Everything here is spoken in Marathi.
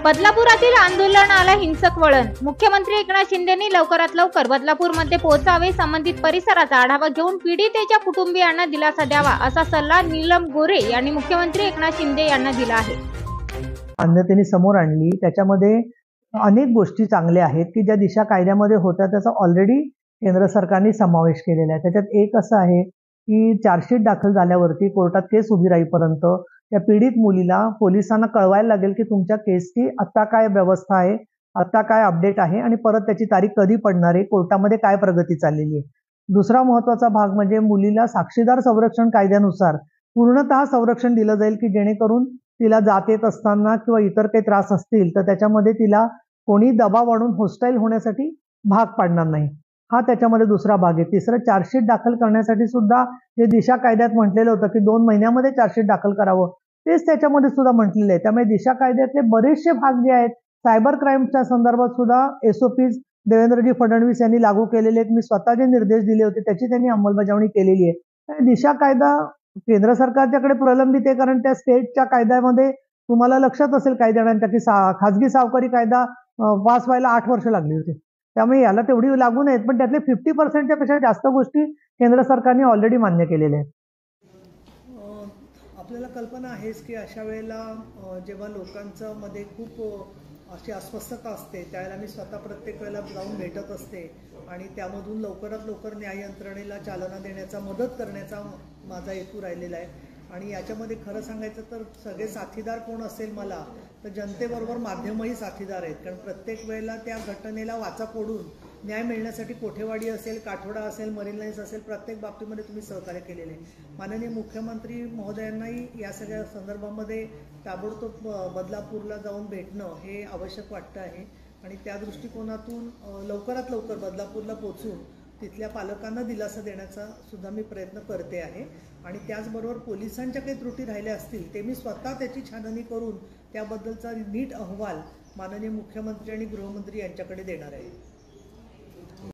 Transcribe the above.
बदलापुरातील आंदोलनाला हिंसक वळण। मुख्यमंत्री एकनाथ शिंदेंनी लवकरात लवकर बदलापूरमध्ये पोहोचावे, संबंधित परिसराचा आढावा घेऊन पीडितेच्या कुटुंबियांना दिलासा द्यावा, असा सल्ला नीलम गोरे यांनी मुख्यमंत्री एकनाथ शिंदे यांना दिला आहे। त्यांनी समोर आणली, त्याच्यामध्ये अनेक गोष्टी चांगल्या आहेत की ज्या दिशा कायद्यामध्ये होत्या त्याचा ऑलरेडी केंद्र सरकारने समावेश केलेला आहे। त्याच्यात एक असं आहे की चार्जशीट दाखल झाल्यावरती कोर्टात केस उभी राहीपर्यंत त्या पीडित मुलीला पोलिसांना कळवायला लागेल की तुमच्या केसची आता काय व्यवस्था आहे, आता काय अपडेट आहे आणि परत त्याची तारीख कधी पडणार आहे, कोर्टामध्ये काय प्रगती चाललेली आहे। दुसरा महत्त्वाचा भाग म्हणजे मुलीला साक्षीदार संरक्षण कायद्यानुसार पूर्णतः संरक्षण दिलं जाईल की जेणेकरून तिला जात येत असताना किंवा इतर काही त्रास असतील तर त्याच्यामध्ये तिला कोणी दबाव आणून होस्टाईल होण्यासाठी भाग पाडणार नाही। हा त्याच्यामध्ये दुसरा भाग आहे। तिसरं, चार्जशीट दाखल करण्यासाठी सुद्धा जे दिशा कायद्यात म्हटलेलं होतं की 2 महिन्यामध्ये चार्जशीट दाखल करावं, तेच त्याच्यामध्ये सुद्धा म्हटलेलं आहे। त्यामुळे दिशा कायद्यातले बरेचसे भाग जे आहेत, सायबर क्राईमच्या संदर्भात सुद्धा SOPs देवेंद्रजी फडणवीस यांनी लागू केलेले आहेत। मी स्वतः जे निर्देश दिले होते त्याची त्यांनी अंमलबजावणी केलेली आहे। दिशा कायदा केंद्र सरकारच्याकडे प्रलंबित आहे, कारण त्या स्टेटच्या कायद्यामध्ये तुम्हाला लक्षात असेल काही जणांच्या की खाजगी सावकारी कायदा पास व्हायला 8 वर्ष लागली होती। त्यामुळे याला तेवढी लागू नाहीत, पण त्यातले 50% पेक्षा जास्त गोष्टी केंद्र सरकारने ऑलरेडी मान्य केलेल्या आहेत। आपल्याला कल्पना आहेच की अशा वेळेला जेव्हा लोकांच्या मध्ये खूप अशी अस्वस्थता असते त्यावेळेला मी स्वतः प्रत्येक वेळेला जाऊन भेटत असते आणि त्यामधून लवकरात लवकर न्याय यंत्रणेला चालना देण्याचा, मदत करण्याचा माझा हेतू राहिलेला आहे। आणि याच्यामध्ये खरं सांगायचं तर सगळे साथीदार कोण असेल मला, तर जनतेबरोबर माध्यमही साथीदार आहेत, कारण प्रत्येक वेळेला त्या घटनेला वाचा फोडून न्याय मिळण्यासाठी कोठेवाडी असेल, काठोडा असेल, मरीन लाईन्स असेल, प्रत्येक बाबतीमध्ये तुम्ही सहकार्य केलेले आहे। माननीय मुख्यमंत्री महोदयांनाही या सगळ्या संदर्भामध्ये ताबडतोब बदलापूरला जाऊन भेटणं हे आवश्यक वाटतं आहे आणि त्या दृष्टिकोनातून लवकरात लवकर बदलापूरला पोहोचून तिथल्या पालकांना दिलासा देण्याचा सुद्धा मी प्रयत्न करते आहे। आणि त्याचबरोबर पोलिसांच्या काही त्रुटी राहिल्या असतील ते मी स्वतः त्याची छाननी करून त्याबद्दलचा नीट अहवाल माननीय मुख्यमंत्री आणि गृहमंत्री यांच्याकडे देणार आहे।